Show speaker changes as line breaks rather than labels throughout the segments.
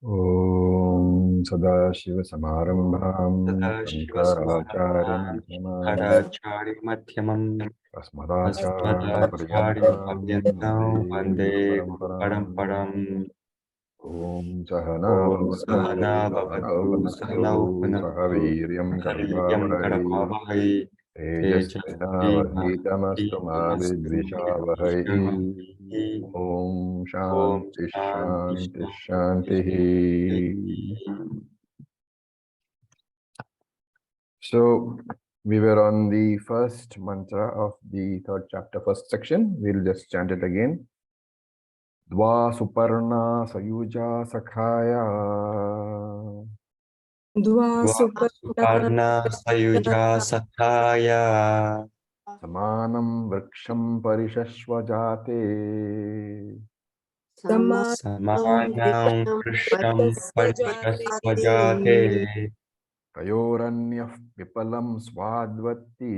Om Sadashiva Samarambham
Sadashivasamaramбhaं
Shankaracharya
Shankaracharya
Asmadacharya Paryantam
Asmadacharya-पर्यन्तं
Vande
वन्दे
Guru Paramparam
गुरुपरम्परम्
Om Sahana
ॐ सहना
Bhavatu
भवतु
Sahana
सहनौ
Bhunaktu
पुनस्तु
Sahaviryam
वीर्यं
Karavavai
करवावहै
Tejasvinavadhitamastu
तेजस्विनावधीतमस्तु मा
Madvidvishavahai
विद्विषावहै
Om
ॐ
Shanti
शान्ति
Shanti
शान्ति
Shanti.
शान्तिः।
So we were on the first mantra of the third chapter, first section. We'll just chant it again. Dva Suparna Sayuja Sakhaya
द्वासुपर्णा सयुजा सखाय
Samanam Vriksham Parishashvajate
समानं कृष्णं परिषस्वजाते
Tayoranyah Vipalam Swadvati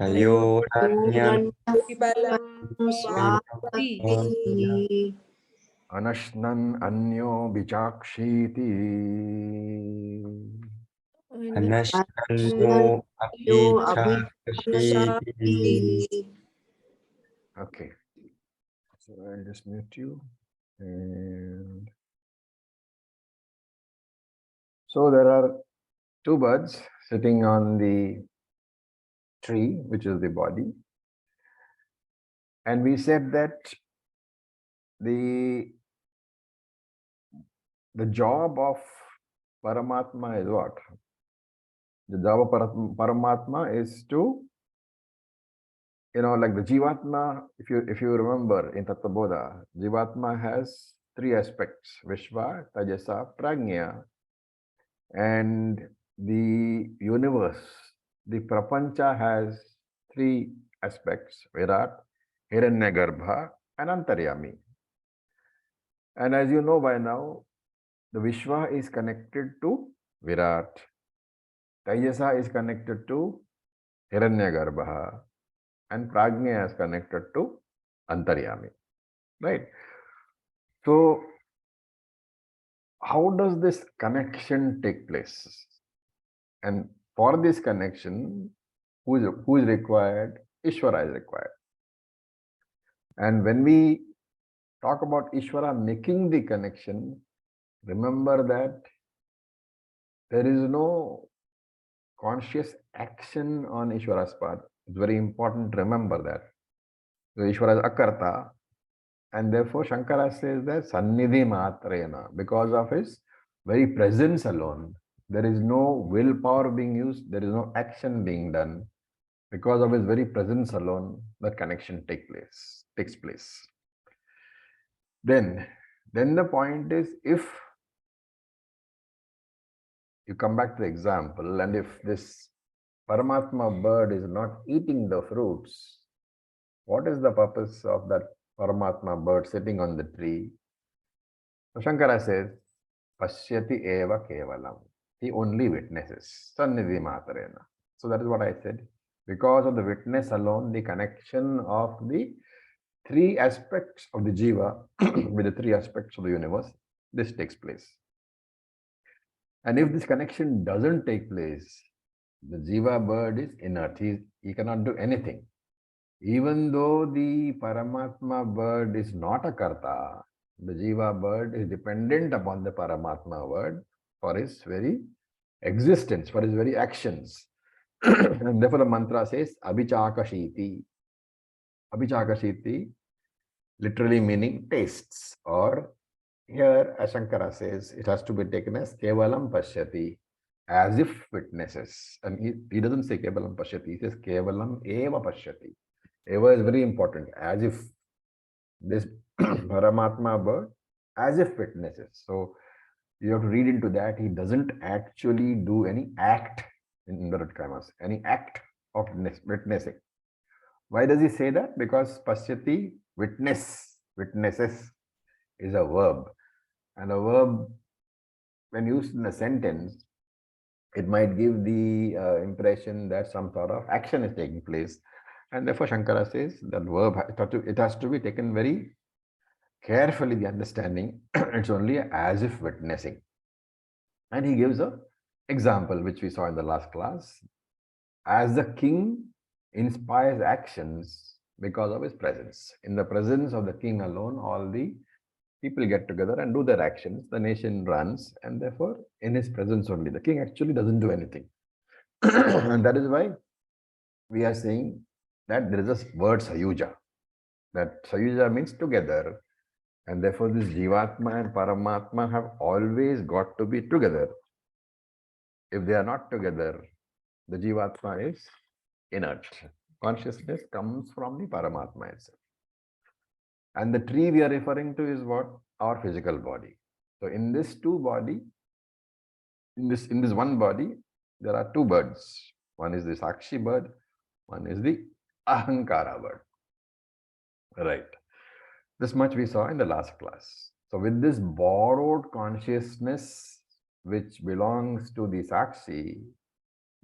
तयोरन्यं
Anashnan Anyo Bichakshiti
अनश्नन्नो अपि चाक्षसीति।
Okay, so I'll just mute you. And so there are two birds sitting on the tree, which is the body. And we said that the job of Paramatma is what? The job of Paramatma is to, like the Jivatma, if you remember in Tattva Bodha, Jivatma has three aspects: Vishwa, Tajasa, Prajna. And the universe, the Prapancha, has three aspects: Virat, Hiranyagarbha, and Antaryami. And as you know by now, the Vishwa is connected to Virat, Taijasa is connected to Hiranyagarbha, and Prajna is connected to Antaryami. Right? So, how does this connection take place? And for this connection, who is required? Ishvara is required. And when we talk about Ishvara making the connection, remember that there is no conscious action on Ishvara's part. It's very important to remember that. So Ishvara is Akarta, and therefore Shankara says that Sannidhi Matrena, because of his very presence alone. There is no willpower being used, there is no action being done. Because of his very presence alone, that connection takes place. Then the point is, if you come back to the example, and if this Paramatma bird is not eating the fruits, what is the purpose of that Paramatma bird sitting on the tree? So Shankara says, Pashyati eva kevalam. He only witnesses. Sannidhi matarena. So that is what I said. Because of the witness alone, the connection of the three aspects of the jiva with the three aspects of the universe, this takes place. And if this connection doesn't take place, the jiva bird is inert. He cannot do anything. Even though the Paramatma bird is not a karta, the jiva bird is dependent upon the Paramatma bird for his very existence, for his very actions. And therefore the mantra says Abhichakashiti. Abhichakashiti literally meaning tastes, or here Ashankara says it has to be taken as Kevalam Pashyati, as if witnesses. And he doesn't say Kevalam Pashyati, he says Kevalam Eva Pashyati. Eva is very important, as if this Paramatma bird, as if witnesses. So you have to read into that. He doesn't actually do any act in inverted commas, any act of witnessing. Why does he say that? Because Pashyati, witnesses, is a verb. And a verb, when used in a sentence, it might give the impression that some sort of action is taking place. And therefore, Shankara says that verb, it has to be taken very carefully the understanding, it's only as if witnessing. And he gives a example which we saw in the last class. As the king inspires actions because of his presence. In the presence of the king alone, all the people get together and do their actions. The nation runs, and therefore, in his presence only, the king actually doesn't do anything. And that is why we are saying that there is a word sayuja. That sayuja means together, and therefore this Jivatma and Paramatma have always got to be together. If they are not together, the Jivatma is inert. Consciousness comes from the Paramatma itself. And the tree we are referring to is what? Our physical body. So in this two body, in this one body, there are two birds. One is the Sakshi bird, one is the Ahankara bird. Right. This much we saw in the last class. So with this borrowed consciousness, which belongs to the Sakshi,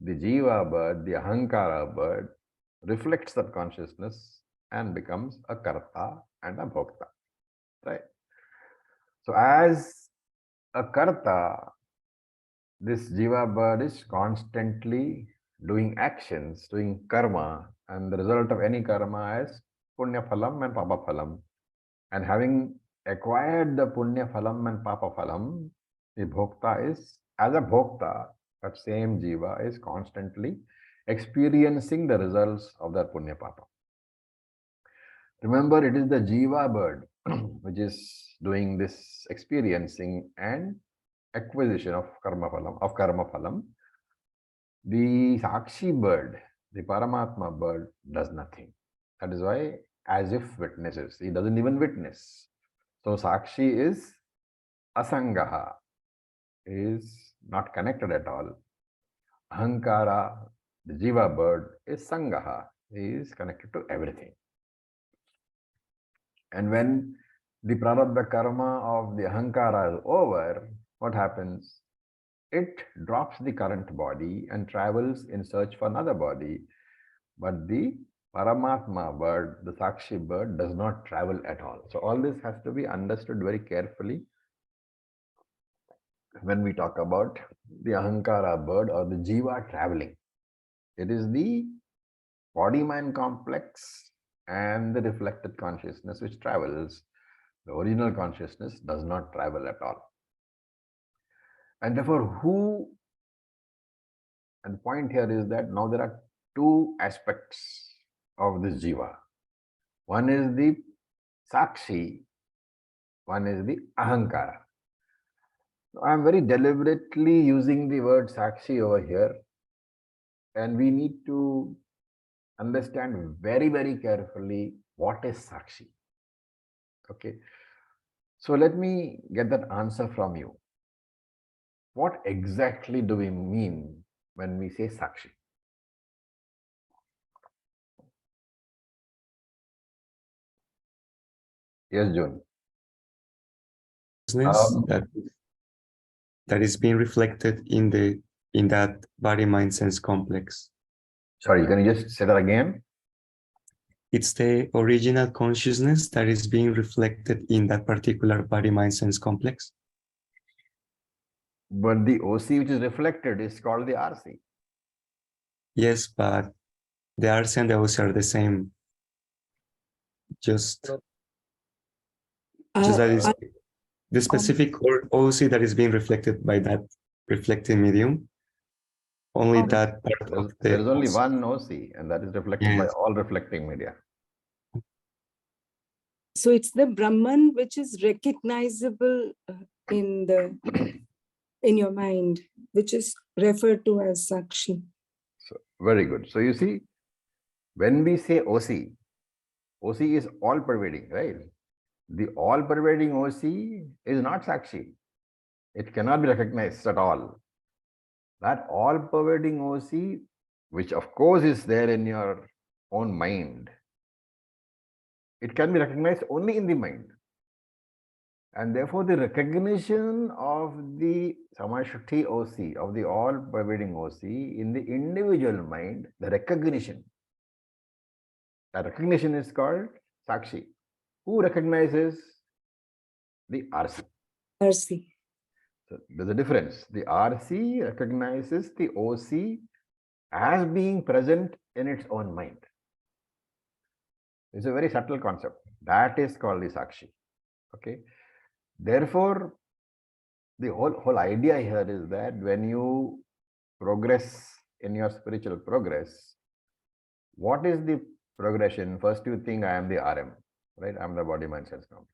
the Jiva bird, the Ahankara bird, reflects that consciousness and becomes a Karta and a Bhokta. Right. So as a Karta, this Jiva bird is constantly doing actions, doing karma, and the result of any karma is Punya Phalam and Papa Phalam. And having acquired the Punya Phalam and Papa Phalam, the Bhokta is, as a Bhokta, that same Jiva is constantly experiencing the results of that Punya Papa. Remember, it is the Jiva bird which is doing this experiencing and acquisition of karma phalam. The Sakshi bird, the Paramatma bird, does nothing. That is why, as if witnesses, he doesn't even witness. So Sakshi is asangaha, is not connected at all. Ahankara, the Jiva bird, is sangaha, he is connected to everything. And when the prarabdha karma of the Ahankara is over, what happens? It drops the current body and travels in search for another body. But the Paramatma bird, the Sakshi bird, does not travel at all. So all this has to be understood very carefully when we talk about the Ahankara bird or the Jiva traveling. It is the body-mind complex and the reflected consciousness which travels. The original consciousness does not travel at all. And therefore, and the point here is that now there are two aspects of this Jiva. One is the Sakshi, one is the Ahankara. I am very deliberately using the word Sakshi over here, and we need to understand very, very carefully what is Sakshi. Okay. So let me get that answer from you. What exactly do we mean when we say Sakshi? Yes, June.
That is being reflected in that body mind sense complex.
Sorry, can you just say that again?
It's the original consciousness that is being reflected in that particular body mind sense complex.
But the OC which is reflected is called the RC.
Yes, but the RC and the OC are the same. Just that is the specific OC that is being reflected by that reflecting medium. Only that part of the...
There is only one OC, and that is reflected by all reflecting media.
So it's the Brahman which is recognizable in your mind, which is referred to as Sakshi.
So, very good. So you see, when we say OC, OC is all pervading, right? The all pervading OC is not Sakshi. It cannot be recognized at all. That all pervading OC, which of course is there in your own mind, it can be recognized only in the mind. And therefore, the recognition of the Samashti OC, of the all pervading OC in the individual mind, the recognition, that recognition is called Sakshi. Who recognizes the RC.
RC.
So there's a difference. The RC recognizes the OC as being present in its own mind. It's a very subtle concept. That is called the Sakshi. Okay. Therefore, the whole idea here is that when you progress in your spiritual progress, what is the progression? First, you think I am the RM, right? I'm the body, mind, sense, complex.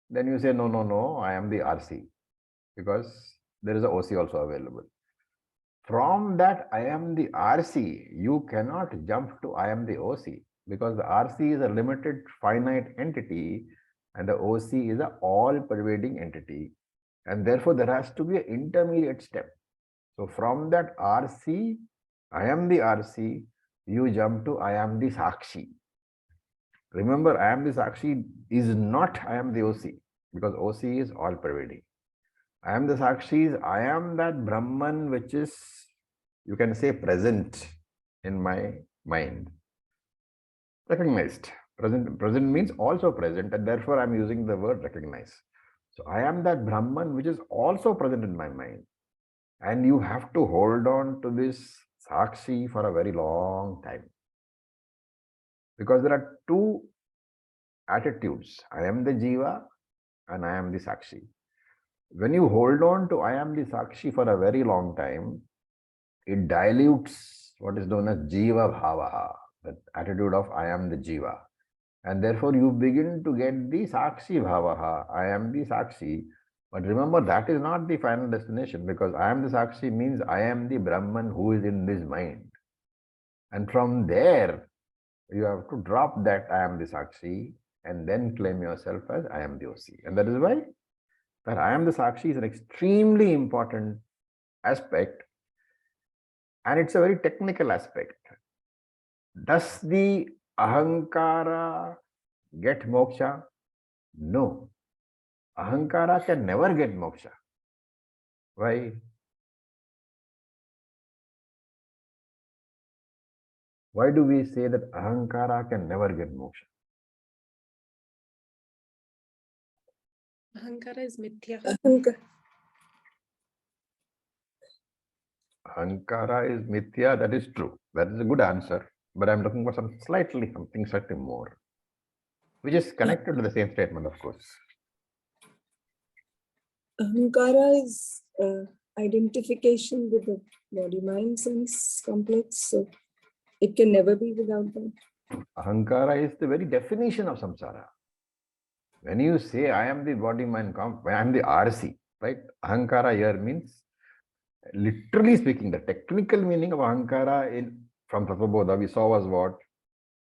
Then you say, no, no, no, I am the RC, because there is a OC also available. From that, I am the RC, you cannot jump to I am the OC, because the RC is a limited, finite entity, and the OC is an all-pervading entity. And therefore, there has to be an intermediate step. So from that RC, I am the RC, you jump to I am the Sakshi. Remember, I am the Sakshi is not I am the OC, because OC is all pervading. I am the Sakshi, I am that Brahman which is, you can say, present in my mind. Recognized. Present means also present, and therefore I'm using the word recognize. So I am that Brahman which is also present in my mind. And you have to hold on to this Sakshi for a very long time. Because there are two attitudes. I am the Jiva and I am the Sakshi. When you hold on to I am the Sakshi for a very long time, it dilutes what is known as Jiva Bhavaha, the attitude of I am the Jiva. And therefore you begin to get the Sakshi Bhavaha, I am the Sakshi. But remember, that is not the final destination, because I am the Sakshi means I am the Brahman who is in this mind. And from there, you have to drop that I am the Sakshi and then claim yourself as I am the OC. And that is why that I am the Sakshi is an extremely important aspect, and it's a very technical aspect. Does the Ahankara get moksha? No. Ahankara can never get moksha. Why? Why do we say that Ahankara can never get moksha?
Ahankara is mithya.
Ahankara is mithya, that is true. That is a good answer. But I'm looking for something slightly more, which is connected to the same statement, of course.
Ahankara is identification with the body, mind, sense complex. So it can never be without that.
Ahankara is the very definition of samsara. When you say I am the body, mind, I am the RC, right? Ahankara here means, literally speaking, the technical meaning of Ahankara from Tatvabodha we saw was what?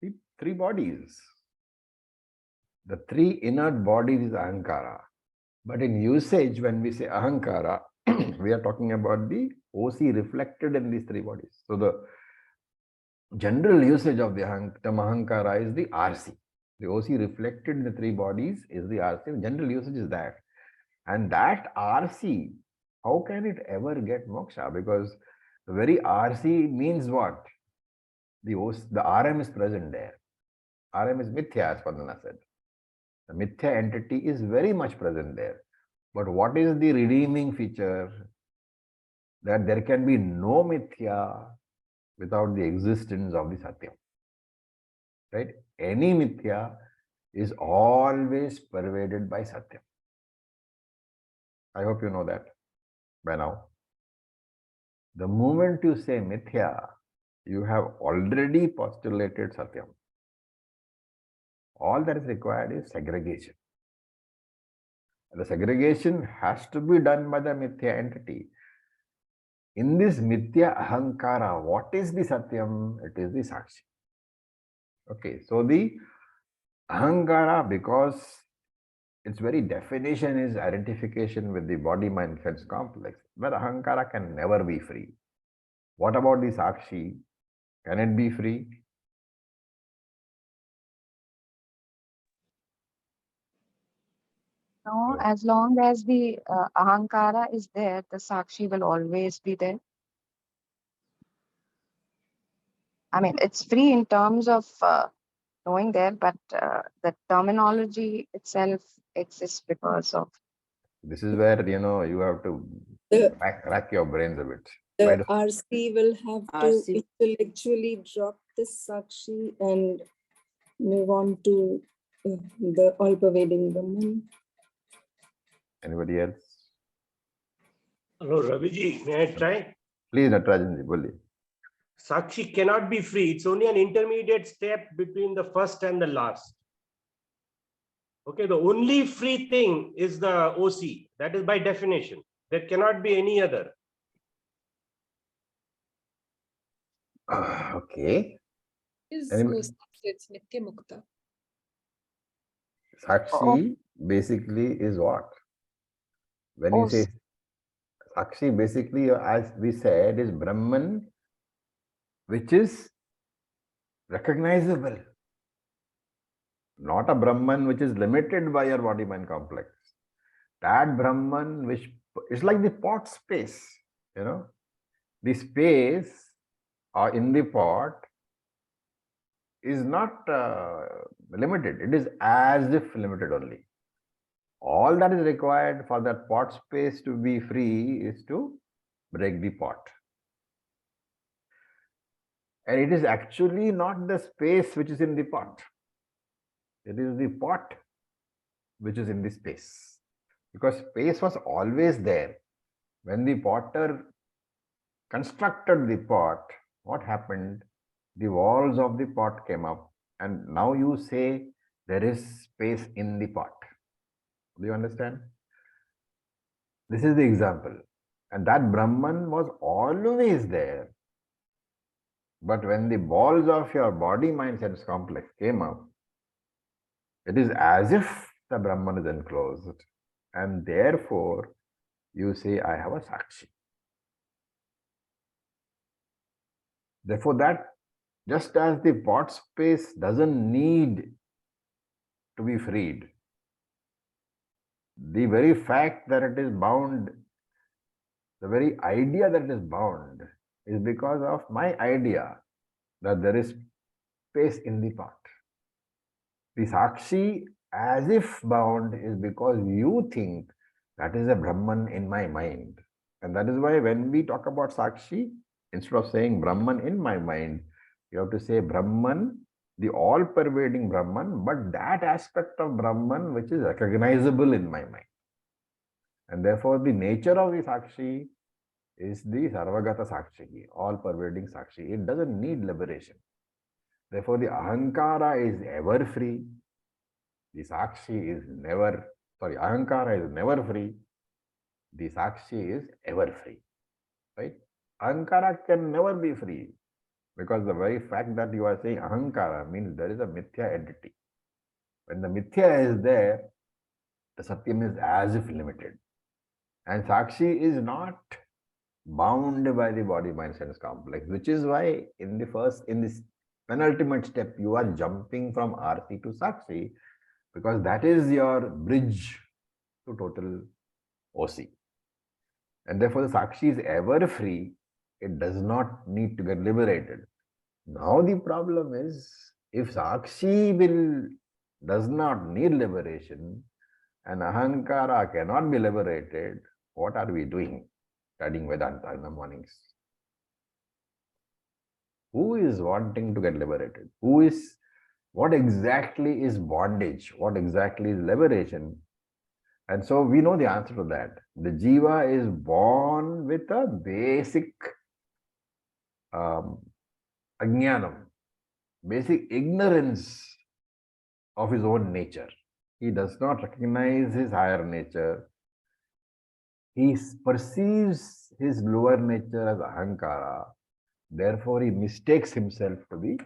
The three bodies. The three inert bodies is Ahankara. But in usage, when we say Ahankara, we are talking about the OC reflected in these three bodies. So the general usage of the term Ahankara is the RC. The OC reflected in the three bodies is the RC. The general usage is that. And that RC, how can it ever get moksha? Because the very RC means what? The RM is present there. RM is mithya, as Pandana said. The mithya entity is very much present there. But what is the redeeming feature? That there can be no mithya without the existence of the satyam. Right? Any mithya is always pervaded by satyam. I hope you know that by now. The moment you say mithya, you have already postulated satyam. All that is required is segregation. The segregation has to be done by the mithya entity. In this mithya ahankara, what is the satyam? It is the sakshi. Okay, so the ahankara, because its very definition is identification with the body, mind, sense complex, but ahankara can never be free. What about the sakshi? Can it be free?
No, as long as the ahankara is there, the sakshi will always be there. I mean, it's free in terms of knowing there, but the terminology itself exists because of.
This is where, you have to
The,
rack your brains a bit.
the RC will have to
RC.
intellectually drop the Sakshi and move on to the all-pervading Brahman.
Anybody else?
Hello, Raviji, may I try?
Please, Natarajanji, boli.
Sakshi cannot be free. It's only an intermediate step between the first and the last. Okay, the only free thing is the OC. That is by definition. There cannot be any other.
Okay.
Is
Anybody?
it's Nitya Mukta.
Sakshi basically is what? When you say Sakshi, basically, as we said, is Brahman, which is recognizable. Not a Brahman which is limited by your body-mind complex. That Brahman which is like the pot space, the space in the pot is not limited. It is as if limited only. All that is required for that pot space to be free is to break the pot. And it is actually not the space which is in the pot. It is the pot which is in the space. Because space was always there. When the potter constructed the pot, what happened? The walls of the pot came up, and now you say there is space in the pot. Do you understand? This is the example. And that Brahman was always there. But when the balls of your body, mind, sense complex came up, it is as if the Brahman is enclosed. And therefore, you say, I have a Sakshi. Therefore, that just as the pot space doesn't need to be freed, the very fact that it is bound, the very idea that it is bound is because of my idea that there is space in the pot. The Sakshi, as if bound, is because you think that is a Brahman in my mind. And that is why when we talk about Sakshi, instead of saying Brahman in my mind, you have to say Brahman, the all-pervading Brahman, but that aspect of Brahman which is recognizable in my mind. And therefore, the nature of the Sakshi is the Sarvagata Sakshi, all-pervading Sakshi. It doesn't need liberation. Therefore, the Ahankara is ever free. The Sakshi is never, Ahankara is never free. The Sakshi is ever free. Right? Ahankara can never be free. Because the very fact that you are saying Ahankara means there is a Mithya entity. When the Mithya is there, the Satyam is as if limited. And Sakshi is not bound by the body, mind, sense complex, which is why in this penultimate step, you are jumping from Arti to Sakshi, because that is your bridge to total OC. And therefore, the Sakshi is ever free. It does not need to get liberated. Now the problem is, if Sakshi does not need liberation and Ahankara cannot be liberated, what are we doing studying Vedanta in the mornings? Who is wanting to get liberated? What exactly is bondage? What exactly is liberation? And so we know the answer to that. The Jiva is born with a basic ajnanam, basic ignorance of his own nature. He does not recognize his higher nature. He perceives his lower nature as Ahankara. Therefore, he mistakes himself to be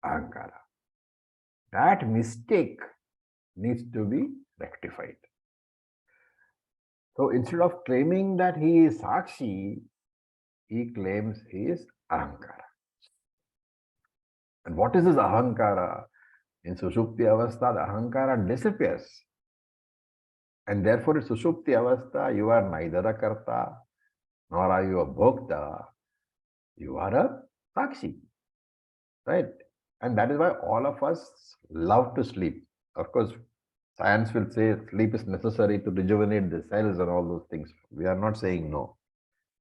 Ahankara. That mistake needs to be rectified. So instead of claiming that he is Sakshi, he claims he is Ahankara. And what is this Ahankara? In Sushupti Avastha, the Ahankara disappears. And therefore, in Sushupti Avastha, you are neither a Karta, nor are you a Bhokta. You are a Sakshi. Right? And that is why all of us love to sleep. Of course, Science will say sleep is necessary to rejuvenate the cells and all those things. We are not saying no.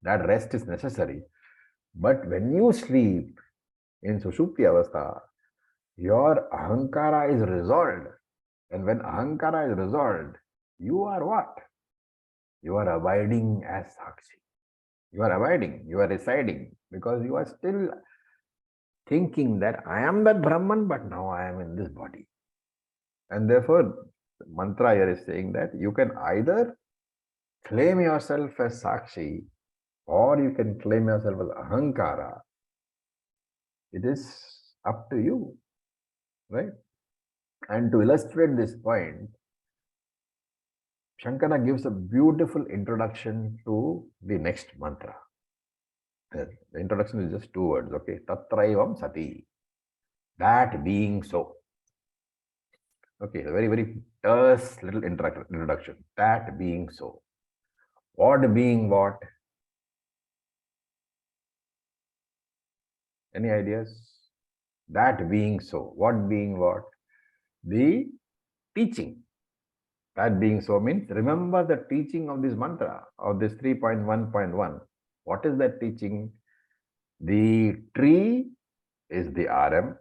That rest is necessary. But when you sleep in Sushupti Avastha, your Ahankara is resolved. And when Ahankara is resolved, you are what? You are abiding as Sakshi. You are abiding, you are residing, because you are still thinking that I am that Brahman, but now I am in this body. And therefore, the mantra here is saying that you can either claim yourself as Sakshi or you can claim yourself as Ahankara. It is up to you, right? And to illustrate this point, Shankara gives a beautiful introduction to the next mantra. The introduction is just 2 words, okay? Tatraivam sati. That being so. Okay, a very, very terse little introduction. That being so. What being what? Any ideas? That being so. What being what? The teaching. That being so means remember the teaching of this mantra, of this 3.1.1. What is that teaching? The tree is the RM.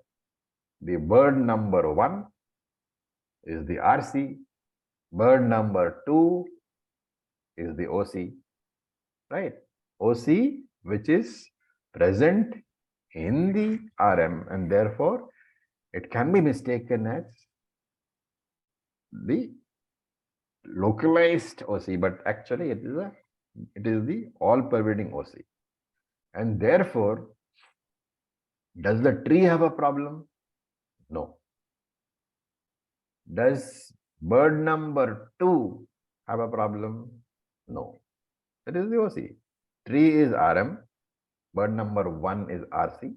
The bird number 1 is the RC. Bird number 2 is the OC. Right? OC, which is present in the RM, and therefore it can be mistaken as the localized OC, but actually it is the all-pervading OC. And therefore, does the tree have a problem? No. Does bird number 2 have a problem? No. It is the OC. Tree is RM, bird number 1 is RC,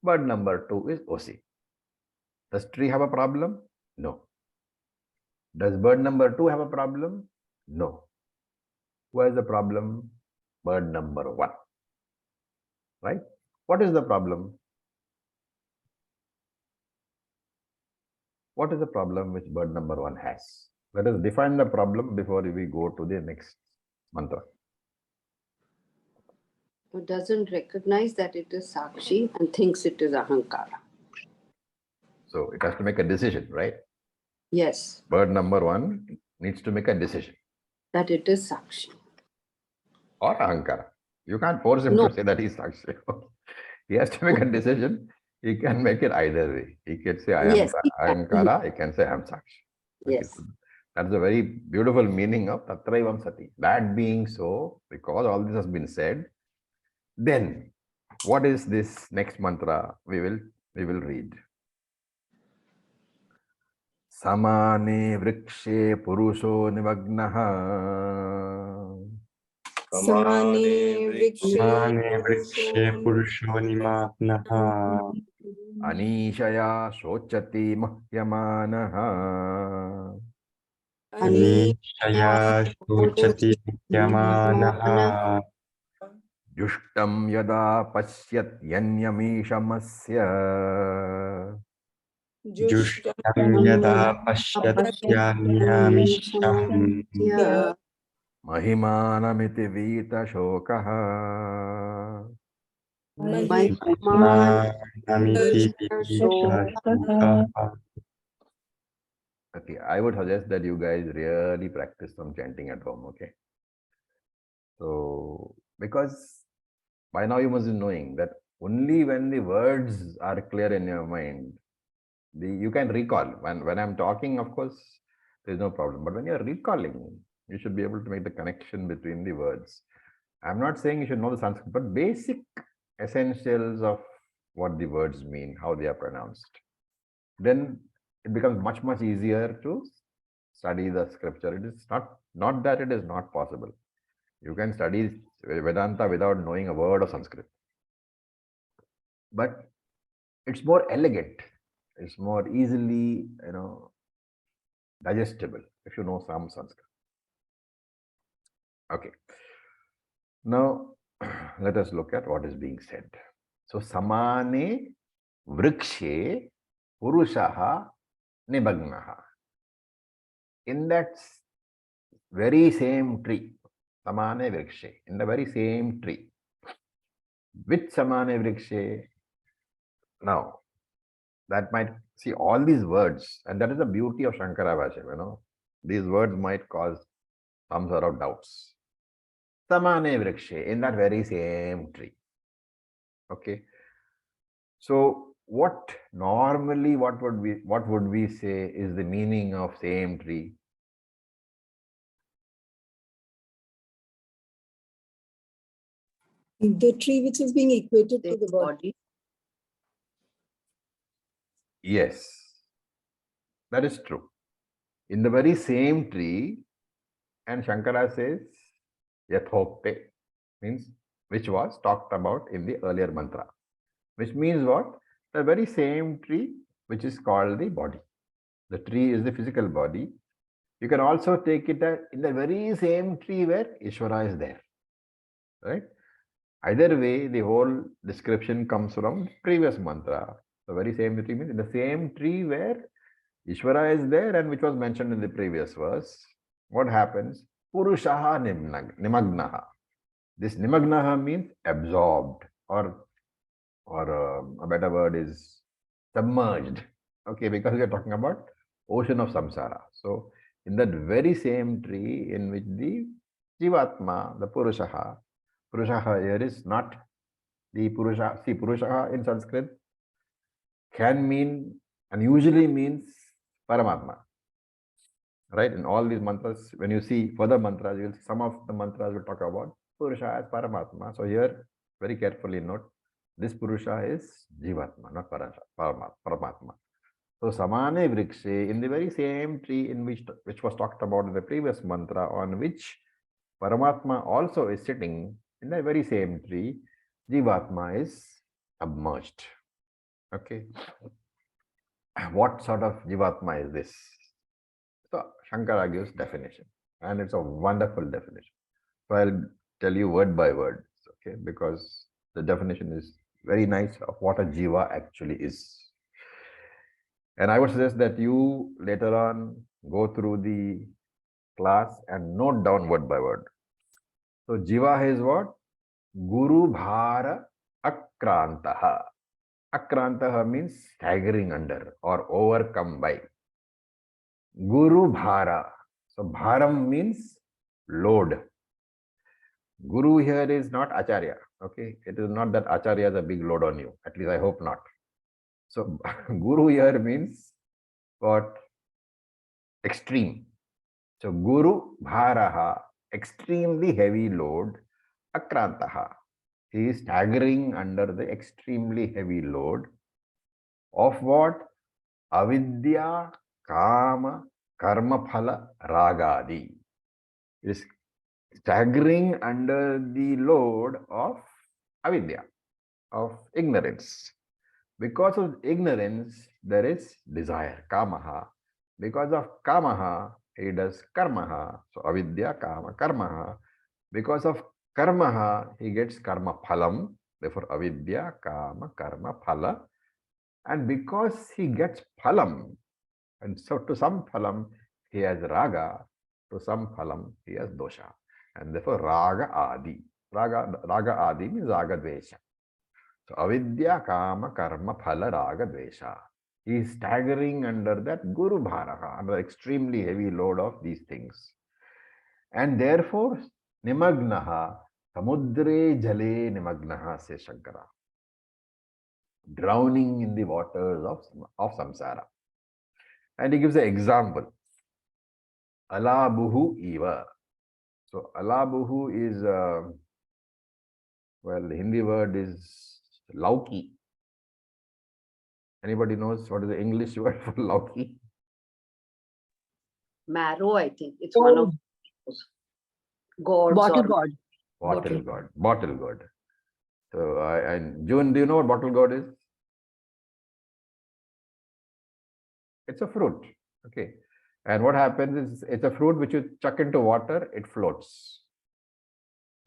bird number 2 is OC. Does tree have a problem? No. Does bird number 2 have a problem? No. Who has the problem? Bird number 1. Right? What is the problem? What is the problem which bird number 1 has? Let us define the problem before we go to the next mantra.
It doesn't recognize that it is Sakshi and thinks it is Ahankara.
So it has to make a decision, right?
Yes,
Bird number 1 needs to make a decision.
that it is Sakshi.
Or Ahankara. You can't force him
No.
to say that he's Sakshi. He has to make a decision. He can make it either way. He can say, I am
Yes, he can.
Ahankara. He can say, I am Sakshi. Okay,
Yes.
so that's a very beautiful meaning of Tatraivam Sati. That being so, because all this has been said, then what is this next mantra we will read? Samane vrikshe purusho nivagnaha.
Samane
Mane
vrikshe
vrikshe purusho nimatnaha.
Anishaya shochati mahyamanaha.
Anishaya shochati nityamanaha.
Jushtam yada pasyat yanyamishamasya.
Jushtam yada pasyatyanyamisham.
Mahimanamiti vita shokaha.
Manamiti vidisha.
Okay, I would suggest that you guys really practice some chanting at home, okay? So, because by now you must be knowing that only when the words are clear in your mind, you can recall. When I'm talking, of course, there's no problem. But when you're recalling, you should be able to make the connection between the words. I'm not saying you should know the Sanskrit, but basic essentials of what the words mean, how they are pronounced. Then it becomes much, much easier to study the scripture. It is not that it is not possible. You can study Vedanta without knowing a word of Sanskrit. But it's more elegant. It's more easily, digestible if you know some Sanskrit. Okay. Now, let us look at what is being said. So, samane vrikshe purushaha nibagnaha. in that very same tree, samane vrikshe, in the very same tree. Which samane vrikshe? Now, that might see all these words, and that is the beauty of Shankara Bhashya, these words might cause some sort of doubts. Samane vrikshe, in that very same tree. Okay. So what would we say is the meaning of same tree?
The tree which is being equated to
The
the body.
body.
Yes, that is true. In the very same tree, and Shankara says, Yathokte, means which was talked about in the earlier mantra. Which means what? The very same tree, which is called the body. The tree is the physical body. You can also take it in the very same tree where Ishvara is there. Right? Either way, the whole description comes from the previous mantra. The very same tree means in the same tree where Ishvara is there and which was mentioned in the previous verse. What happens? Purushaha nimagnaha. This nimagnaha means absorbed, or a better word is submerged. Okay, because we are talking about ocean of samsara. So in that very same tree in which the Jivatma, the Purushaha here is not the Purusha. See, Purushaha in Sanskrit can mean and usually means Paramatma. Right? In all these mantras, when you see further mantras, you'll see some of the mantras will talk about Purusha as Paramatma. So here, very carefully note, this Purusha is Jivatma, not Paramatma. So Samane Vrikshe, in the very same tree in which was talked about in the previous mantra, on which Paramatma also is sitting, in the very same tree, Jivatma is submerged. Okay. What sort of Jivatma is this? So Shankara gives definition, and it's a wonderful definition. So I'll tell you word by word, okay, because the definition is very nice of what a jiva actually is. And I would suggest that you later on go through the class and note down word by word. So jiva is what? Guru Bhara Akrantaha. Akrantaha means staggering under or overcome by. Guru Bhara. So Bharam means load. Guru here is not Acharya. Okay. It is not that Acharya has a big load on you. At least I hope not. So Guru here means what? Extreme. So Guru Bharaha, extremely heavy load. Akrantaha. He is staggering under the extremely heavy load of what? Avidya, Kama, Karma Phala, Ragadi. It is staggering under the load of avidya, of ignorance. Because of ignorance, there is desire, kamaha. Because of kamaha, he does karmaha. So avidya, kama, karmaha. Because of karmaha, he gets karma phalam. Therefore, avidya, kama, karma, phala. And because he gets phalam, and so to some phalam, he has raga, to some phalam, he has dosha. And therefore, raga adi. Raga adi means raga dvesha. So, avidya, kama, karma, phala, raga dvesha. He is staggering under that guru bharaha, under the extremely heavy load of these things. And therefore, nimagnaha, samudre jale nimagnaha, says Shankara. Drowning in the waters of samsara. And he gives an example. Alabuhu eva. So alabuhu is, well, the Hindi word is lauki. Anybody knows what is the English word for lauki?
Marrow, I think. It's one of those gods.
Bottle
or-
god.
Bottle god. Bottle god. So, and June, do you know what bottle god is? It's a fruit. Okay. And what happens is it's a fruit which you chuck into water, it floats.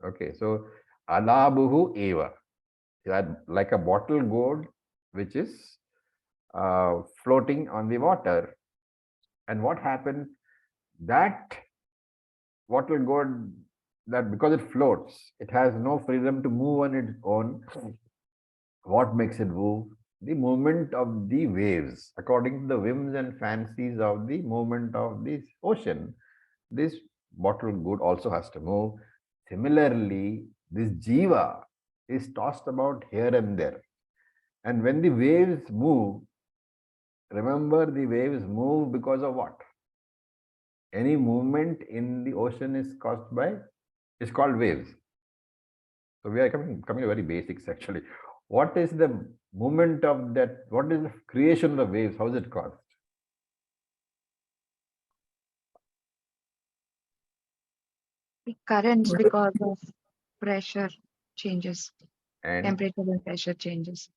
Okay. So, alabuhu eva. That like a bottle gourd which is floating on the water. And what happens that bottle gourd, that because it floats, it has no freedom to move on its own. What makes it move? The movement of the waves, according to the whims and fancies of the movement of this ocean. This bottle gourd also has to move. Similarly, this jiva is tossed about here and there. And when the waves move, remember the waves move because of what? Any movement in the ocean is caused by, is called waves. So we are coming to very basics actually. What is the movement of that? What is the creation of the waves? How is it caused?
The currents because of pressure changes,
And
temperature and pressure changes.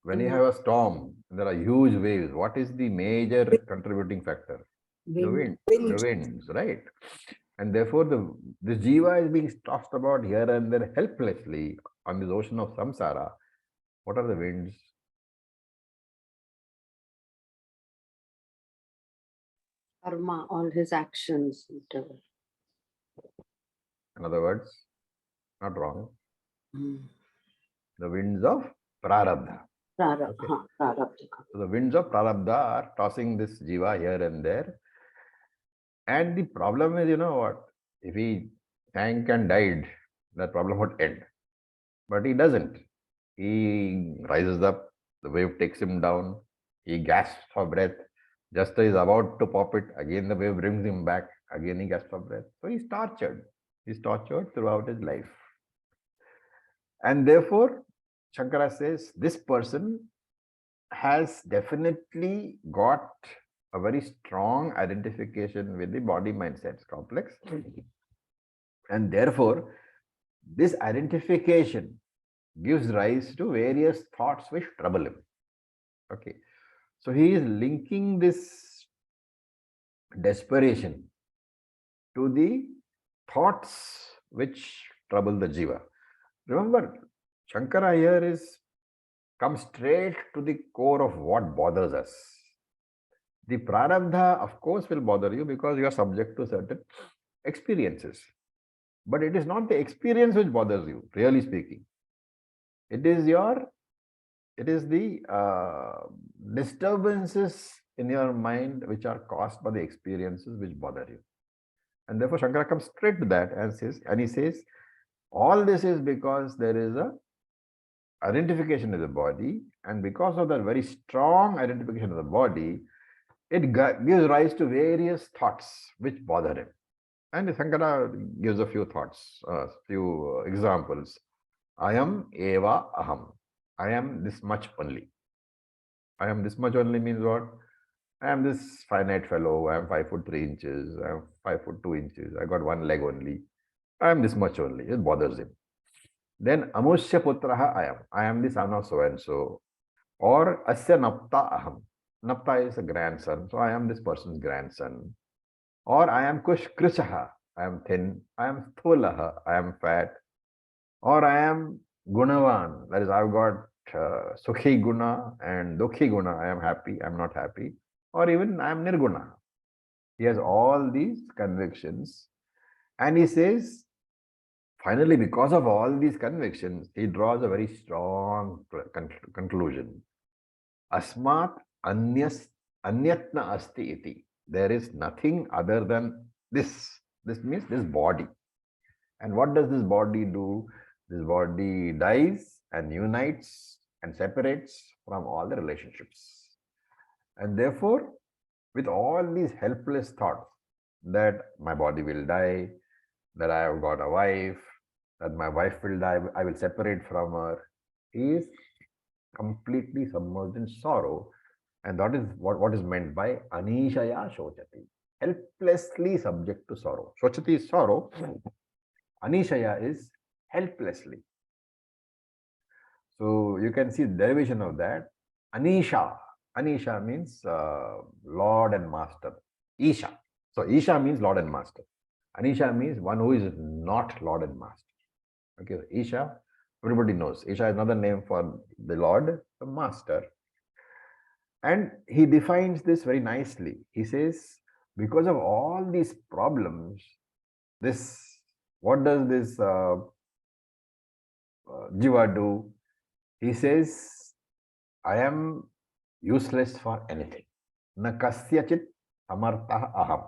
when you have a storm, there are huge waves. What is the major contributing factor? The wind, the winds, right? And therefore, this jiva is being tossed about here and there helplessly on this ocean of samsara. What are the winds?
Karma, all his actions, whatever.
In other words, not wrong.
Mm.
The winds of prarabdha.
Prarabdha,
Okay.
prarabdha.
So the winds of prarabdha are tossing this jiva here and there. And the problem is, you know what? If he sank and died, that problem would end. But he doesn't. He rises up, the wave takes him down, he gasps for breath. Just as he's about to pop it, again the wave brings him back, again he gasps for breath. So he's tortured. He's tortured throughout his life. And therefore, Shankara says, this person has definitely got a very strong identification with the body mindset complex. And therefore, this identification gives rise to various thoughts which trouble him. Okay. So he is linking this desperation to the thoughts which trouble the jiva. Remember, Shankara here is come straight to the core of what bothers us. The prarabdha, of course, will bother you because you are subject to certain experiences. But it is not the experience which bothers you, really speaking. It is the disturbances in your mind which are caused by the experiences which bother you. And therefore, Shankara comes straight to that and he says, all this is because there is a identification of the body, and because of that very strong identification of the body, it gives rise to various thoughts which bother him. And Shankara gives a few thoughts, few examples. I am eva aham. I am this much only. I am this much only means what? I am this finite fellow. I am 5 foot 3 inches. I am 5 foot 2 inches. I got one leg only. I am this much only. It bothers him. Then amushya putraha I am. I am the son of so and so. Or asya napta aham. Napta is a grandson. So I am this person's grandson. Or I am kush krishaha. I am thin. I am sthulaha. I am fat. Or I am gunavan. That is, I've got sukhi guna and dukhi guna. I am happy. I am not happy. Or even I am nirguna. He has all these convictions. And he says, finally, because of all these convictions, he draws a very strong conclusion. Asmat anyatna asti iti. There is nothing other than this. This means this body. And what does this body do? This body dies and unites and separates from all the relationships. And therefore, with all these helpless thoughts that my body will die, that I have got a wife, that my wife will die, I will separate from her, he is completely submerged in sorrow. And that is what is meant by anishaya shochati, helplessly subject to sorrow. Shochati is sorrow, anishaya is helplessly. So you can see the derivation of that. Anisha. Anisha means Lord and Master. Isha. So Isha means Lord and Master. Anisha means one who is not Lord and Master. Okay, Isha, everybody knows. Isha is another name for the Lord, the Master. And he defines this very nicely. He says, Because of all these problems, what does this Jiva do? He says, I am useless for anything. Na kasyachit samartah aham.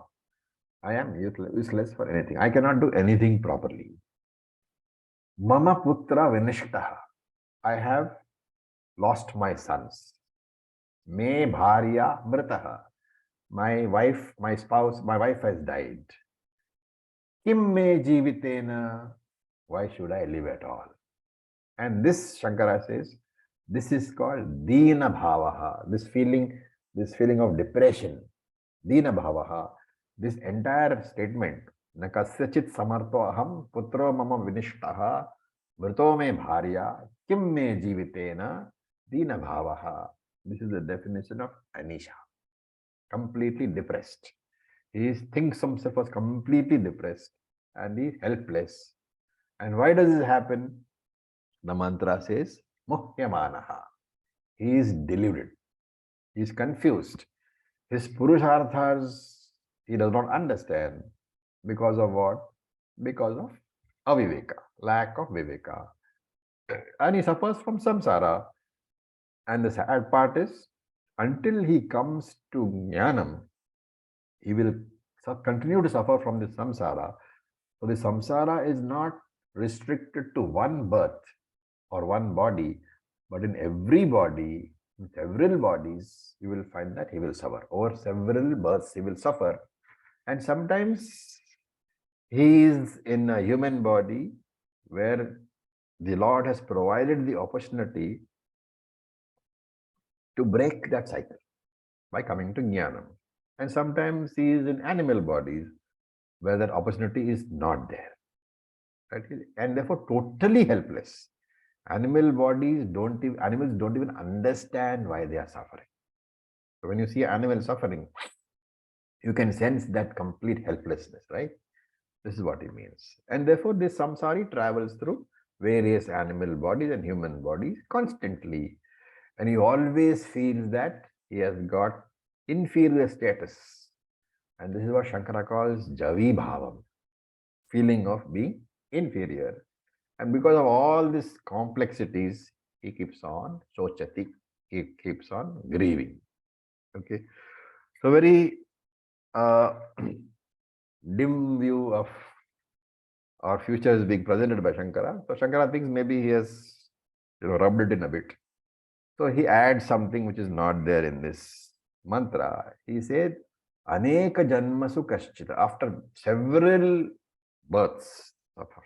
I am useless for anything. I cannot do anything properly. Mama putra vinishtaha. I have lost my sons. Me bharya mritaha. My wife, my spouse, my wife has died. Kim me jivitena. Why should I live at all? And this, Shankara says, this is called Dina Bhavaha. This feeling of depression. Dina Bhavaha. This entire statement, Na kasyachit samartho aham putro mama vinishtaha mrito me bharya kim me jivitena Dina Bhavaha. This is the definition of Anisha. Completely depressed. He thinks himself as completely depressed and he is helpless. And why does this happen? The mantra says, Muhyamanaha. He is deluded. He is confused. His Purusharthas he does not understand. Because of what? Because of aviveka, lack of viveka. And he suffers from samsara. And the sad part is, until he comes to jnanam, he will continue to suffer from the samsara. So the samsara is not restricted to one birth or one body, but in every body, in several bodies, you will find that he will suffer. Over several births, he will suffer. And sometimes he is in a human body where the Lord has provided the opportunity to break that cycle by coming to jnanam. And sometimes he is in animal bodies where that opportunity is not there. Right? And therefore totally helpless. Animals don't even understand why they are suffering. So when you see animal suffering, you can sense that complete helplessness, right? This is what it means. And therefore this samsari travels through various animal bodies and human bodies constantly. And he always feels that he has got inferior status. And this is what Shankara calls Javi Bhavam, feeling of being inferior. And because of all these complexities, he keeps on sochati, he keeps on grieving. Okay. So very dim view of our future is being presented by Shankara. So Shankara thinks maybe he has rubbed it in a bit. So he adds something which is not there in this mantra. He said, Aneka janmasu kaschita. After several births,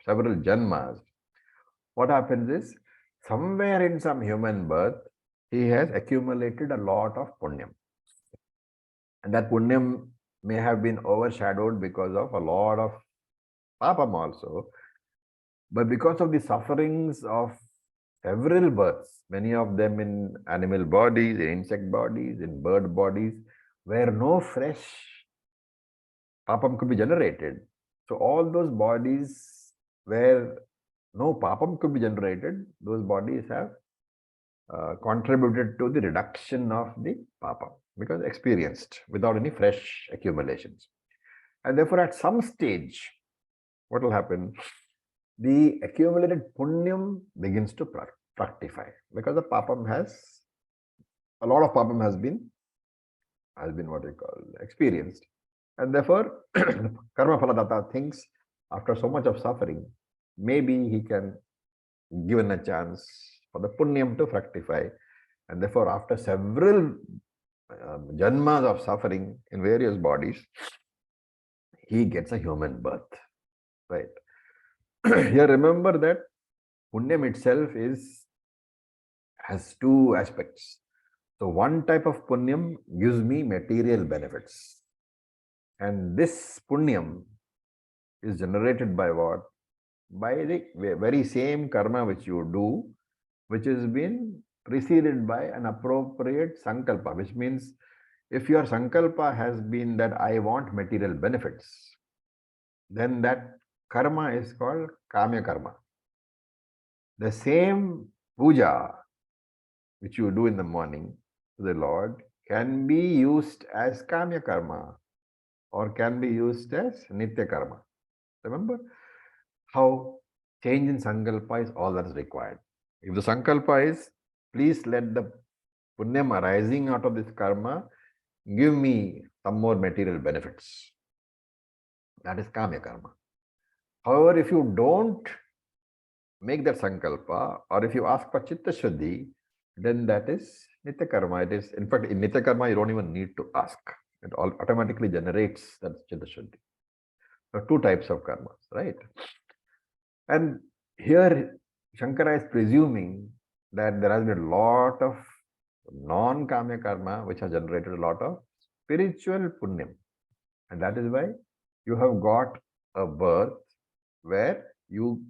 several janmas, what happens is, somewhere in some human birth, he has accumulated a lot of punyam. And that punyam may have been overshadowed because of a lot of papam also. But because of the sufferings of several births, many of them in animal bodies, in insect bodies, in bird bodies, where no fresh papam could be generated. So all those bodies where no papam could be generated, those bodies have contributed to the reduction of the papam because experienced without any fresh accumulations. And therefore at some stage, what will happen? The accumulated punyam begins to fructify because the papam a lot of papam has been what you call experienced. And therefore, Karma Phaladatta thinks after so much of suffering, maybe he can given a chance for the punyam to fructify. And therefore, after several janmas of suffering in various bodies, he gets a human birth. Right. Here, remember that punyam itself has two aspects. So one type of punyam gives me material benefits. And this punyam is generated by what? By the very same karma which you do, which has been preceded by an appropriate sankalpa, which means if your sankalpa has been that I want material benefits, then that karma is called kamya karma. The same puja which you do in the morning to the Lord can be used as kamya karma or can be used as Nitya Karma. Remember how change in Sankalpa is all that is required. If the Sankalpa is, please let the Punyam arising out of this karma give me some more material benefits. That is Kamya Karma. However, if you don't make that Sankalpa, or if you ask for Chitta Shuddhi, then that is Nitya Karma. It is, in fact, in Nitya Karma, you don't even need to ask. It all automatically generates that Chitta Shuddhi. So two types of karmas, right? And here Shankara is presuming that there has been a lot of non-kamya karma which has generated a lot of spiritual punyam. And that is why you have got a birth where you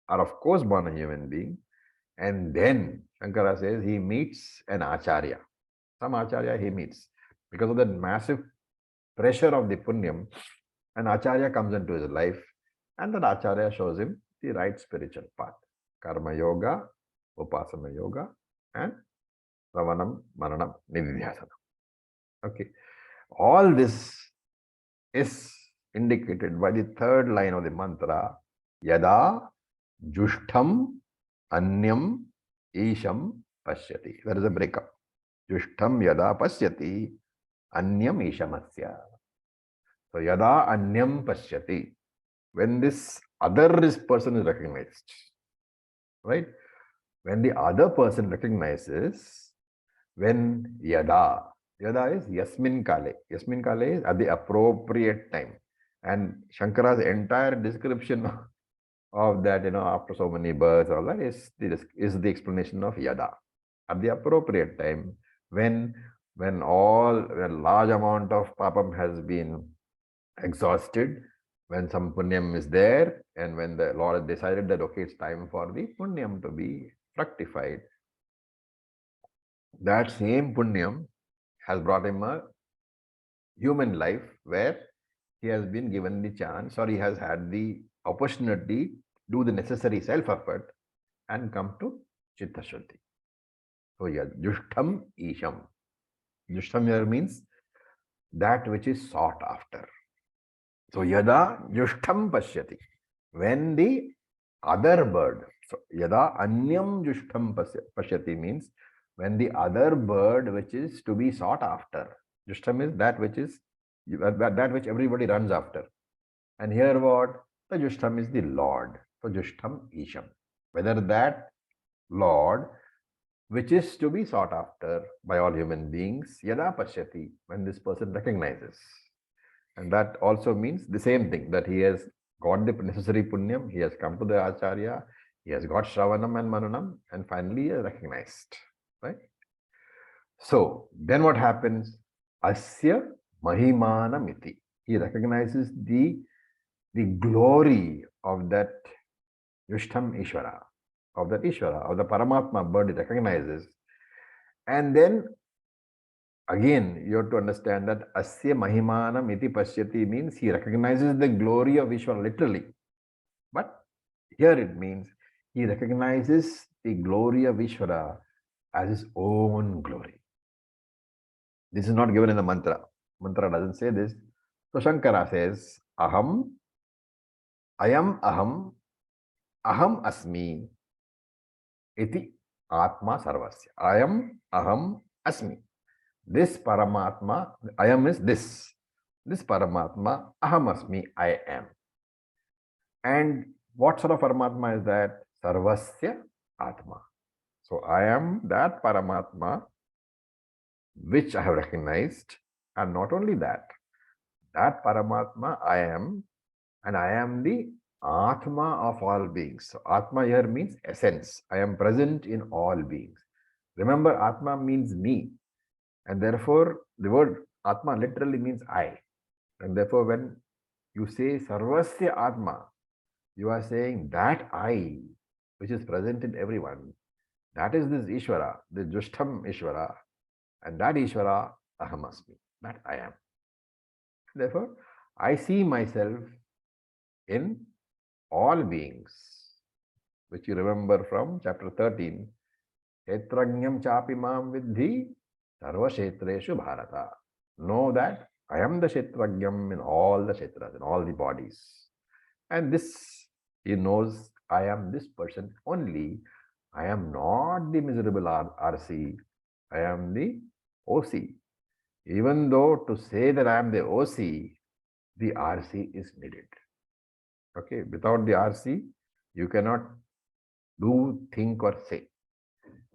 are of course born a human being, and then Shankara says he meets an Acharya. Some Acharya he meets. Because of the massive pressure of the punyam, an Acharya comes into his life, and that Acharya shows him the right spiritual path. Karma Yoga, Upasana Yoga, and Ravanam, Maranam, Nididhyasana. Okay. All this is indicated by the third line of the mantra, Yada Jushtham Anyam Isham Pashyati. There is a breakup. Jushtham Yada Pashyati Anyam Ishamasya. So Yada Anyam Pashyati. When this other person is recognized, right? When the other person recognizes, when Yada is Yasmin Kale. Yasmin Kale is at the appropriate time. And Shankara's entire description of that, after so many births, all that is the explanation of Yada. At the appropriate time, when a large amount of papam has been exhausted, when some punyam is there, and when the Lord decided that, okay, it's time for the punyam to be fructified, that same punyam has brought him a human life where he has been given the chance, or he has had the opportunity to do the necessary self-effort and come to Chitta Shuddhi. So yeah, Jushtham Isham. Jushtham here means that which is sought after. So Yada Jushtham Pashyati. When the other bird, so Yada Anyam Jushtham Pashyati means when the other bird which is to be sought after. Jushtham is that which is that which everybody runs after. And here what? The Jushtham is the Lord. So Jushtham Isham. Whether that Lord which is to be sought after by all human beings, Yada Pashyati, when this person recognizes. And that also means the same thing, that he has got the necessary punyam, he has come to the Acharya, he has got Shravanam and Mananam, and finally he is recognized. Right? So then what happens? Asya Mahimanamiti. He recognizes the glory of that Yushtham Ishvara, of that Ishvara, of the Paramatma bird he recognizes. And then again, you have to understand that Asya Mahimanam Iti Pashyati means he recognizes the glory of Ishvara literally. But here it means he recognizes the glory of Ishvara as his own glory. This is not given in the mantra. Mantra doesn't say this. So Shankara says, Aham, Ayam Aham, Aham Asmi, Iti Atma Sarvasya. Ayam Aham Asmi. This Paramatma, I am is this. This Paramatma, Aham Asmi, I am. And what sort of Paramatma is that? Sarvasya Atma. So I am that Paramatma which I have recognized. And not only that, that Paramatma I am, and I am the Atma of all beings. So Atma here means essence. I am present in all beings. Remember, Atma means me. And therefore, the word Atma literally means I. And therefore, when you say Sarvasya Atma, you are saying that I, which is present in everyone, that is this Ishvara, the Jushtham Ishvara, and that Ishvara, Ahamasmi, that I am. Therefore, I see myself in all beings, which you remember from chapter 13. Kshetranyam chapi mam vidhi sarva kshetreshu bharata. Know that I am the Kshetrajnam in all the Kshetras, in all the bodies. And this, he knows, I am this person only. I am not the miserable RC. I am the OC. Even though to say that I am the OC, the RC is needed. Okay, without the RC, you cannot do, think, or say.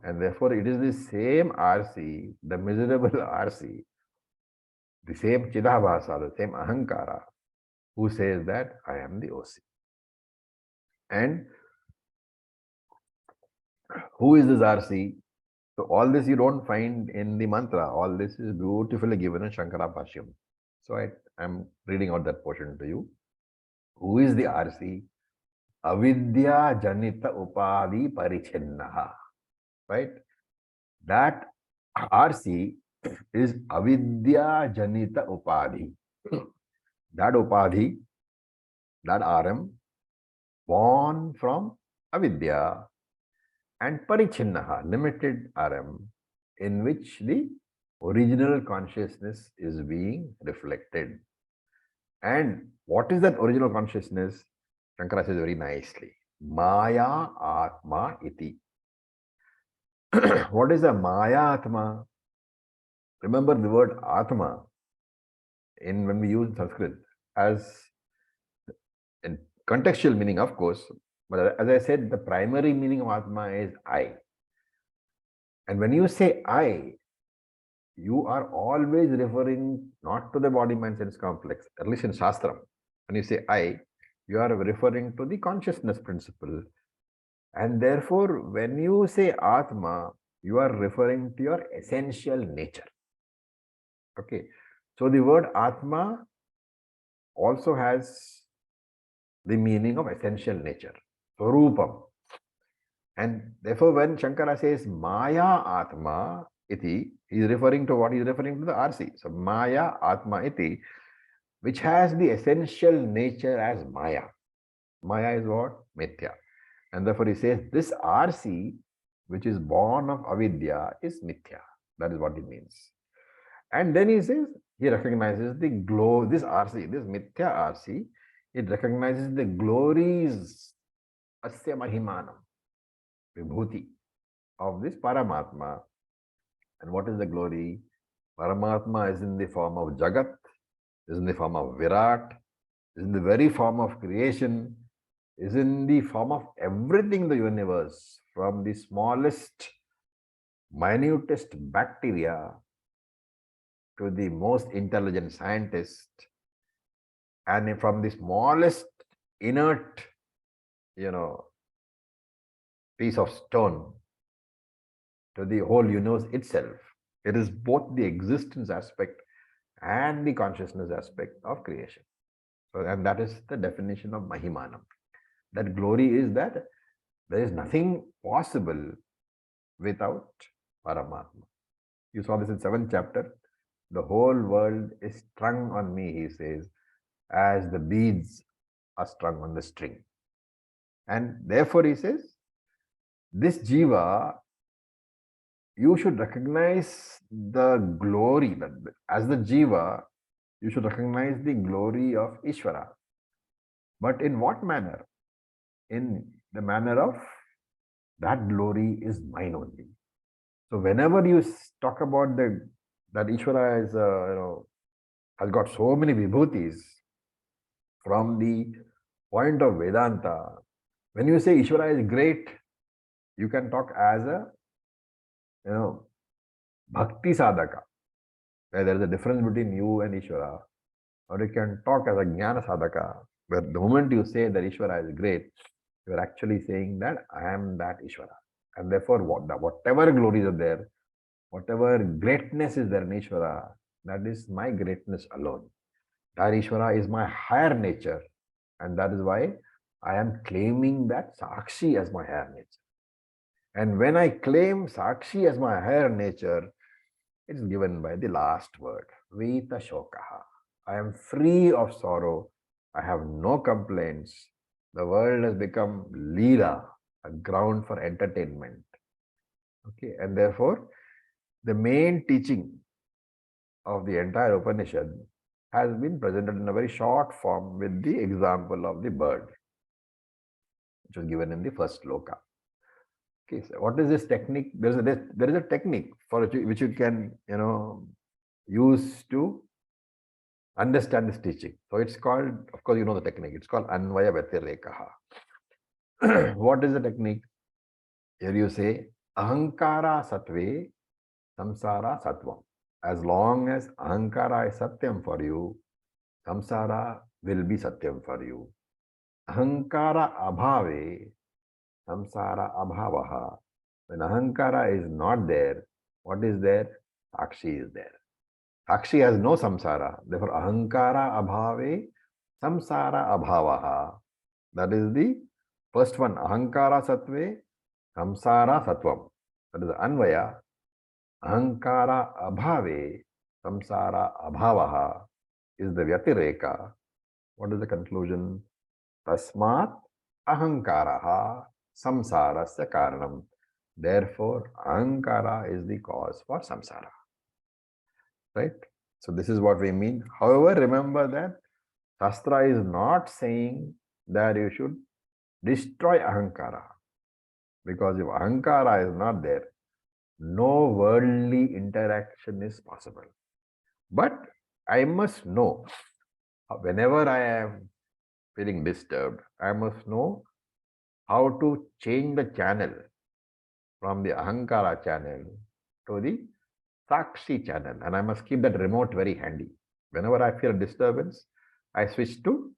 And therefore, it is the same RC, the miserable RC, the same Chidabhasa, the same Ahankara, who says that I am the OC. And who is this RC? So all this you don't find in the mantra. All this is beautifully given in Shankara Bhashyam. So I am reading out that portion to you. Who is the RC? Avidya Janita Upadi Parichinnaha. Right? That RC is Avidya Janita Upadi. That Upadhi, that RM, born from Avidya and Parichinnaha, limited RM, in which the original consciousness is being reflected. And what is that original consciousness? Shankara says very nicely, Maya Atma Iti. What is a Maya Atma? Remember the word Atma, when we use Sanskrit, as in contextual meaning, of course, but as I said, the primary meaning of Atma is I. And when you say I, you are always referring not to the body-mind sense complex, at least in Shastram. When you say I, you are referring to the consciousness principle. And therefore, when you say Atma, you are referring to your essential nature. Okay. So the word Atma also has the meaning of essential nature, Swarupam. And therefore, when Shankara says Maya Atma Iti, he is referring to what? He is referring to the RC. So Maya Atma Iti, which has the essential nature as Maya. Maya is what? Mithya. And therefore he says this RC, which is born of Avidya, is Mithya. That is what he means. And then he says, he recognizes the glow, this RC, this Mithya RC, it recognizes the glories, Asya Mahimanam, Vibhuti, of this Paramatma. And what is the glory? Paramatma is in the form of Jagat, is in the form of Virat, is in the very form of creation, is in the form of everything in the universe, from the smallest, minutest bacteria to the most intelligent scientist, and from the smallest inert, piece of stone to the whole universe itself. It is both the existence aspect and the consciousness aspect of creation. So, and that is the definition of Mahimanam. That glory is that there is nothing possible without Paramatma. You saw this in 7th chapter. The whole world is strung on me, he says, as the beads are strung on the string. And therefore, he says, this jiva, you should recognize the glory, as the jiva, you should recognize the glory of Ishvara. But in what manner? In the manner of that glory is mine only. So whenever you talk about that Ishvara is, has got so many vibhutis, from the point of Vedanta, when you say Ishvara is great, you can talk as a, bhakti sadhaka, where there is a difference between you and Ishvara, or you can talk as a jnana sadhaka, where the moment you say that Ishvara is great, you are actually saying that I am that Ishvara. And therefore, whatever glories are there, whatever greatness is there in Ishvara, that is my greatness alone. That Ishvara is my higher nature. And that is why I am claiming that Sakshi as my higher nature. And when I claim Sakshi as my higher nature, it is given by the last word, Vita Shokaha. I am free of sorrow. I have no complaints. The world has become Leela, a ground for entertainment. Okay, and therefore, the main teaching of the entire Upanishad has been presented in a very short form with the example of the bird, which was given in the first sloka. Okay, so what is this technique? There is a technique for which you can use to understand this teaching. So it's called, of course, you know the technique. It's called Anvaya Vyatirekaha. What is the technique? Here you say Ahankara Satve Samsara Satvam. As long as Ahankara is Satyam for you, Samsara will be Satyam for you. Ahankara Abhave Samsara Abhavaha. When Ahankara is not there, what is there? Sakshi is there. Sakshi has no samsara. Therefore, Ahankara Abhave Samsara Abhavaha. That is the first one. Ahankara Satve Samsara Satvam. That is the Anvaya. Ahankara Abhave Samsara Abhavaha is the Vyatireka. What is the conclusion? Tasmat Ahankaraha Samsarasya Karanam. Therefore, Ahankara is the cause for samsara. Right? So this is what we mean. However, remember that Shastra is not saying that you should destroy Ahankara. Because if Ahankara is not there, no worldly interaction is possible. But I must know, whenever I am feeling disturbed, I must know how to change the channel from the Ahankara channel to the Sakshi channel, and I must keep that remote very handy. Whenever I feel a disturbance, I switch to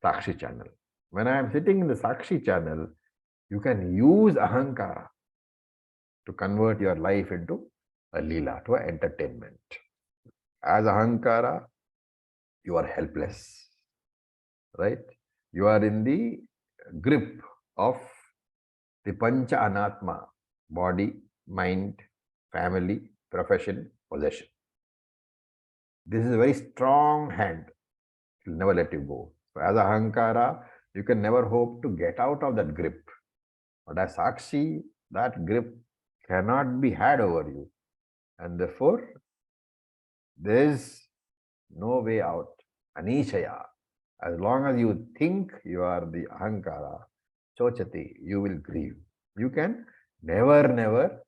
Sakshi channel. When I am sitting in the Sakshi channel, you can use Ahankara to convert your life into a Leela, to an entertainment. As Ahankara, you are helpless, right? You are in the grip of the Pancha Anatma, body, mind, family, profession, possession. This is a very strong hand. It will never let you go. So as Ahankara, you can never hope to get out of that grip. But as Sakshi, that grip cannot be had over you. And therefore, there is no way out. Anishaya. As long as you think you are the Ahankara, Chochati, you will grieve. You can never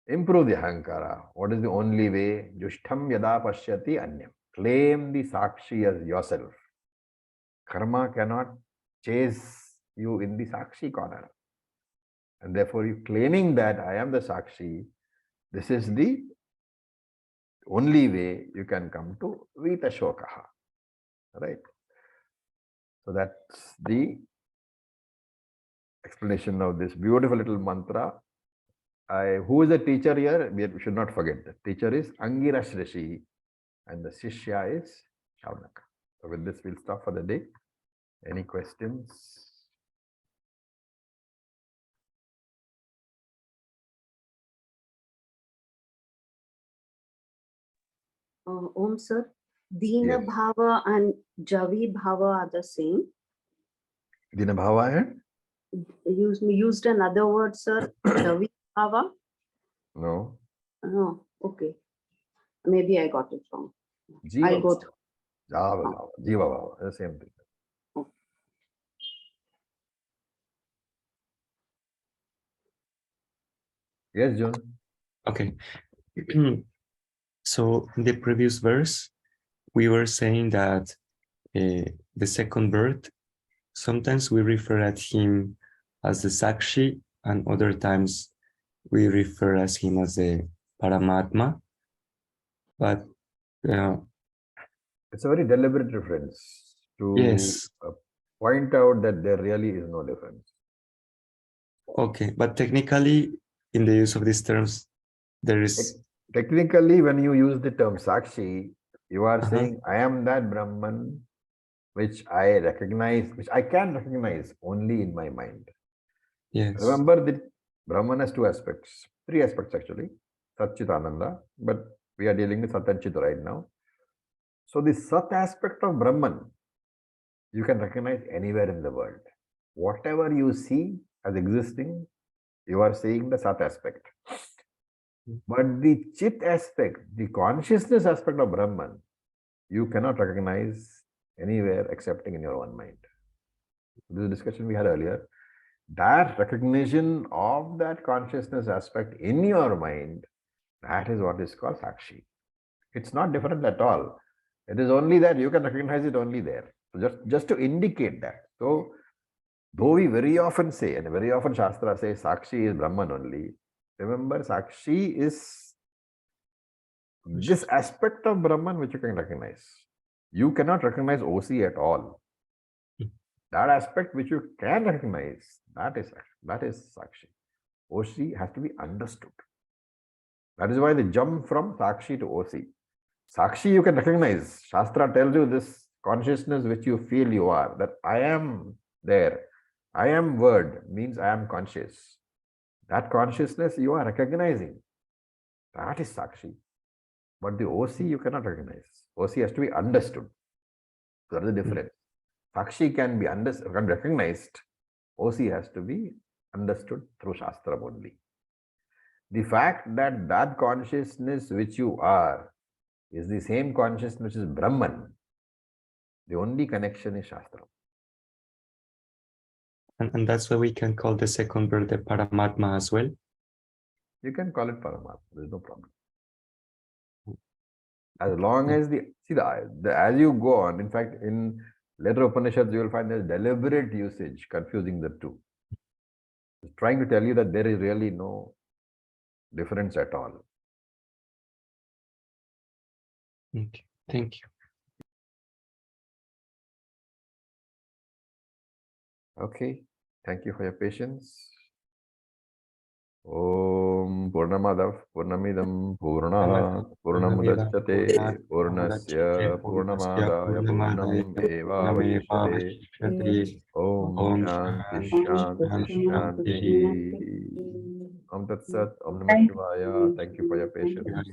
improve the Ahankara. What is the only way? Jushtham yada pashyati anyam. Claim the Sakshi as yourself. Karma cannot chase you in the Sakshi corner. And therefore, you claiming that I am the Sakshi, this is the only way you can come to Vita Shokaha. Right? So that's the explanation of this beautiful little mantra. Who is the teacher here? We should not forget. The teacher is Angirash Rishi and the Shishya is Shaunaka. So with this, we'll stop for the day. Any questions?
Om sir, Dina
Yes.
Bhava and Javi Bhava are the same.
Dina Bhava and?
Used another word, sir. Javi Bhava?
No.
No, okay. Maybe I got it wrong.
Jiva
I'll go
Bhava.
through.
Java Bhava. Jiva Bhava. The same thing. Yes, June.
Okay. So in the previous verse, we were saying that the second bird, sometimes we refer at him as the Sakshi, and other times we refer as him as the Paramatma. But
it's a very deliberate reference to
yes,
point out that there really is no difference.
okay, but technically, in the use of these terms, there is.
Technically, when you use the term Sakshi, you are saying, I am that Brahman which I recognize, which I can recognize only in my mind.
Yes.
Remember that Brahman has two aspects, three aspects actually, Satchitananda, but we are dealing with Sat and Chit right now. So the Sat aspect of Brahman, you can recognize anywhere in the world. Whatever you see as existing, you are seeing the Sat aspect. But the Chit aspect, the consciousness aspect of Brahman, you cannot recognize anywhere excepting in your own mind. This is a discussion we had earlier. That recognition of that consciousness aspect in your mind, that is what is called Sakshi. It's not different at all. It is only that you can recognize it only there. So just to indicate that. So, though we very often say, and very often Shastra says Sakshi is Brahman only, remember Sakshi is this aspect of Brahman which you can recognize. You cannot recognize OC at all. That aspect which you can recognize, that is Sakshi. OC has to be understood. That is why they jump from Sakshi to OC. Sakshi you can recognize. Shastra tells you this consciousness which you feel you are, that I am there. I am word means I am conscious. That consciousness you are recognizing. That is Sakshi. But the OC you cannot recognize. OC has to be understood. That is the difference. Sakshi can be recognized. OC has to be understood through Shastra only. The fact that that consciousness which you are is the same consciousness which is Brahman, the only connection is Shastra.
And that's why we can call the second birth the Paramatma as well.
You can call it Paramatma, there is no problem. As long as as you go on, in fact, in later Upanishads, you will find there's deliberate usage confusing the two. It's trying to tell you that there is really no difference at all.
Okay, thank you.
Okay, thank you for your patience. Om Purnamadav Purnamidam Purnat Purnamudachyate Purnasya Purnamadaya Purnam Eva Vashishyate Om Shanti Shanti Shanti. Om Tat Sat, Om Namah Shivaya. Thank you for your patience.